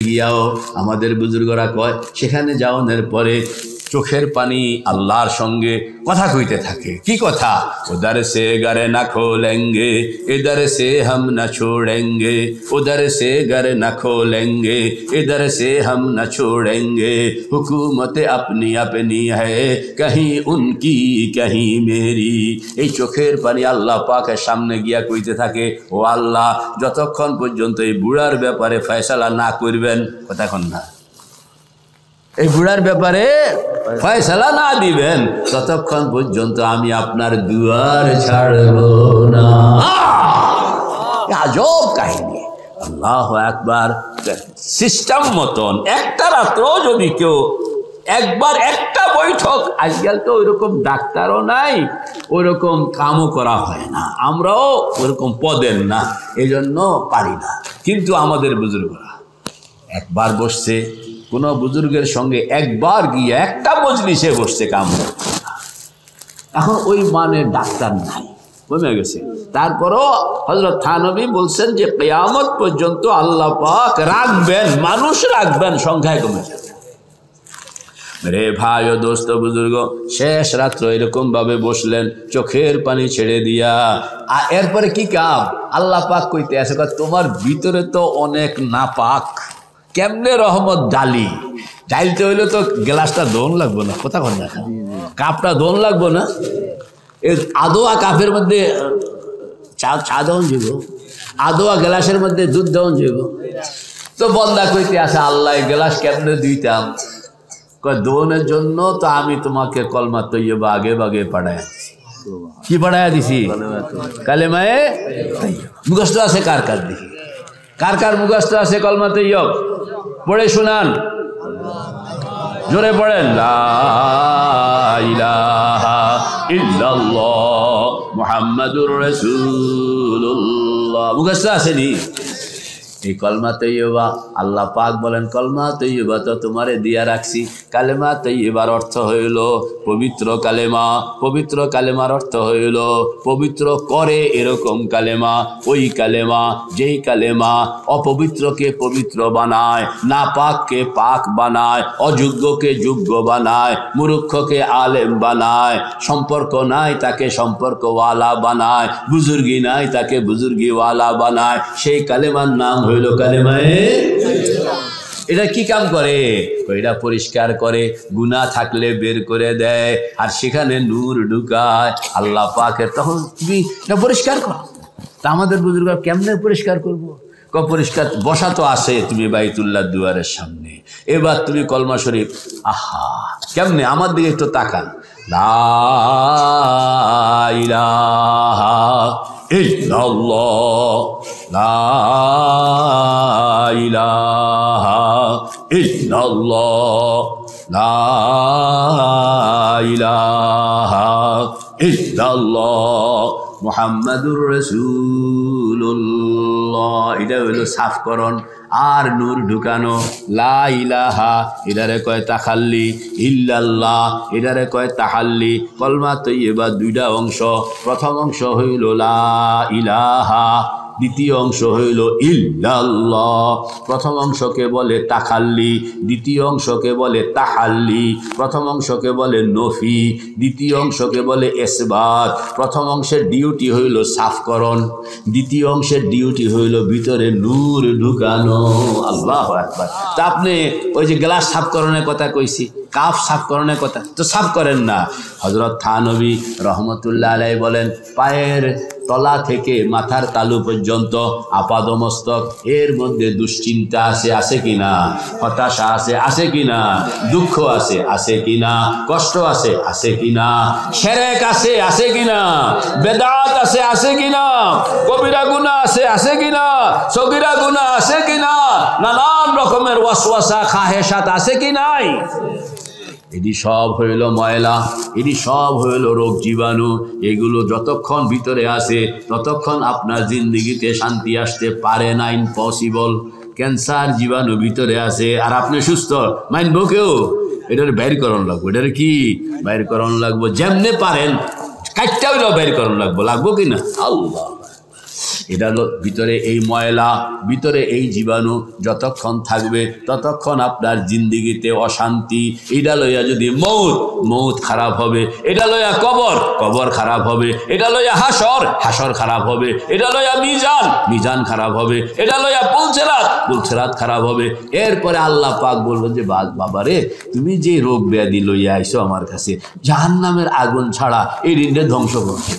গিয়াও আমাদের বুজুর্গরা কয় সেখানে যাওয়ার পরে চোখের পানি আল্লাহর সঙ্গে কথা কইতে থাকে। কি কথা? উদার সে গরে না খোলেঙ্গে, ইধর সে হাম না ছোড়েঙ্গে, উদার সে গরে না খোলেঙ্গে, ইধর সে হাম না ছোড়েঙ্গে, হুকুমত আপনি আপনি হ্যায় কहीं উনকি কहीं মেরি। এই চোখের পানি আল্লাহ পাকের সামনে গিয়া কইতে থাকে, ও আল্লাহ, যতক্ষণ পর্যন্ত এই বুড়ার ব্যাপারে ফয়সালা না করবেন, কথাক্ষণ না, এই বুড়ার ব্যাপারে ফয়সালা না দিবেন, ততক্ষণ পর্যন্ত আমি আপনার দুয়ার ছাড়ব না। আজব কাহিনী। আল্লাহু আকবার। সিস্টেম মতন একটা রাত্র যদি কেউ একবার একটা বৈঠক, আজকাল তো ওইরকম ডাক্তারও নাই, ওইরকম কামও করা হয় না, আমরাও ওইরকম পদের না, এই জন্য পারি না। কিন্তু আমাদের বুজুর্গরা একবার বসছে, কোনো বুজুর্গের সঙ্গে একবার গিয়ে একটা মজলিসে বসছে, কাম। এখন ওই মানের ডাক্তার নাই, কমে গেছে। তারপরও হযরত থানবী বলছেন যে কিয়ামত পর্যন্ত আল্লাহ পাক রাখবেন, মানুষ রাখবেন, সংখ্যায় কমে যাবে। রে ভাই ও দোস্ত বুজুর্গ, শেষ রাত্র এরকম ভাবে বসলেন, চোখের পানি ছেড়ে দিয়া। আর এরপরে কি কাম? আল্লাহ পাক কইতে আছে, তোমার ভিতরে তো অনেক নাপাক, কেমনে রহমত ডালি? ডাইলতে হইলে তো গ্লাসটা দোন লাগবো না, কথা কন না, কাপটা দোন লাগবো না? আদোয়া কাপের মধ্যে চা দেওয়ান যাব, আদোয়া গ্লাসের মধ্যে দুধ দেওয়ান যাব। তো বন্দা কইতে আছে, আল্লাহ গ্লাস কেমনে দিতাম? দোনের জন্য তো আমি তোমাকে কলমা তৈয়বা আগে বাগে পড়ায় দিছি। কি পড়ায় দিছি? কালেমায়ে তৈয়বা। মুখস্থ আছে কার কার? দেখি কার কার মুখস্থ আছে কলমা তৈয়ব? পড়ে শুনান, জোরে পড়েন। লা ইলাহা ইল্লাল্লাহ মুহাম্মাদুর রাসূলুল্লাহ। মুখস্থ আসেনি? এই কলমা তৈয়বা আল্লাহ পাক বলেন, কলমা তৈয়বা তো তোমারে দিয়া রাখছি। কালেমা তৈয়বার অর্থ হইল পবিত্র কালেমা। পবিত্র কালেমার অর্থ হইল পবিত্র করে এরকম কালেমা। ওই কালেমা, যেই কালেমা অপবিত্রকে পবিত্র বানায়, নাপাককে পাক বানায়, অযোগ্যকে যোগ্য বানায়, মূর্খকে আলেম বানায়, সম্পর্ক নাই তাকে সম্পর্কওয়ালা বানায়, বুজুর্গি নাই তাকে বুজুর্গিওয়ালা বানায়। সেই কালেমার নাম হইল কালেমায়ে। এটা কি কাম করে? এটা পরিষ্কার করে, গুনাহ থাকলে বের করে দেয়, আর সেখানে নূর ঢুকায় আল্লাহ পাকের। তখন তুমি এটা পরিষ্কার করো। তা আমাদের বুজুর্গ কেমনে পরিষ্কার করবো? পরিষ্কার বসা তো আছে তুমি বাইতুল্লাহ দুয়ারের সামনে, এবার তুমি কলমা শরীফ, আহা কেমনে, আমার দিকে একটু তাকান। লা ইলাহা ইল্লাল্লাহ, লা ইলাহা ইল্লাল্লাহ, লা ইলাহা ইল্লাল্লাহ মুহাম্মাদুর রাসূলুল্লাহ। এটা হইল সাফকরণ আর নূর ঢুকানো। লা ইলাহা এটারে কয় তাখাল্লি, ইল্লাল্লাহ এটারে কয় তাহাল্লি। কলমা তৈয়বা দুইটা অংশ। প্রথম অংশ হইল লা ইলাহা, দ্বিতীয় অংশ হইল ইল্লাল্লাহ। প্রথম অংশকে বলে তাখাল্লি, দ্বিতীয় অংশকে বলে তাহাল্লি। প্রথম অংশকে বলে নফি, দ্বিতীয় অংশকে বলে ইসবাত। প্রথম অংশের ডিউটি হইল সাফকরণ, দ্বিতীয় অংশের ডিউটি হইল ভিতরে নূর ঢুকানো। আল্লাহু আকবার। তা আপনি ওই যে গ্লাস সাফকরণের কথা কইছি, কাফ সাফকরণের কথা তো সাফ করেন না। হযরত থানবী রহমতুল্লাহ আলাইহি বলেন, পায়ের তলা থেকে মাথার তালু পর্যন্ত আপাদমস্তক এর মধ্যে দুশ্চিন্তা আছে, আছে কিনা? হতাশা আছে, আছে কিনা? দুঃখ আছে, আছে কিনা? কষ্ট আছে, আছে কিনা? শিরক আছে, আছে কিনা? বেদাত আছে, আছে কিনা? কবিরা গুনাহ আছে, আছে কিনা? সগীরা গুনাহ আছে কিনা? নানান রকমের ওয়াসওয়াসা খাহেশাত আছে কি নাই? এটি সব হইল ময়লা, এটি সব হইল রোগ জীবাণু। এগুলো যতক্ষণ ভিতরে আসে ততক্ষণ আপনার জিন্দগিতে শান্তি আসতে পারে না, ইম্পসিবল। ক্যান্সার জীবাণু ভিতরে আসে আর আপনি সুস্থ, মানবো কেউ? এটার বাইর করণ লাগবো। এটার কি বাইর করণ লাগবো? যেমনে পারেন কাটটা হইলেও বাইর করণ লাগবো, লাগবো কিনা? আল্লাহ এটা ভিতরে এই ময়লা, ভিতরে এই জীবাণু যতক্ষণ থাকবে ততক্ষণ আপনার জিন্দিগিতে অশান্তি। এটা লইয়া যদি মৌত খারাপ হবে, এটা লইয়া কবর খারাপ হবে, এটা লইয়া হাসর খারাপ হবে, এটা লইয়া মিজান খারাপ হবে, এটা লইয়া পুলসেরাত খারাপ হবে। এরপরে আল্লাহ পাক বলবেন যে বাবারে, তুমি যে রোগ ব্যাধি লইয়া আইছো আমার কাছে, জাহান্নামের আগুন ছাড়া এই ঋণটা ধ্বংস করতে।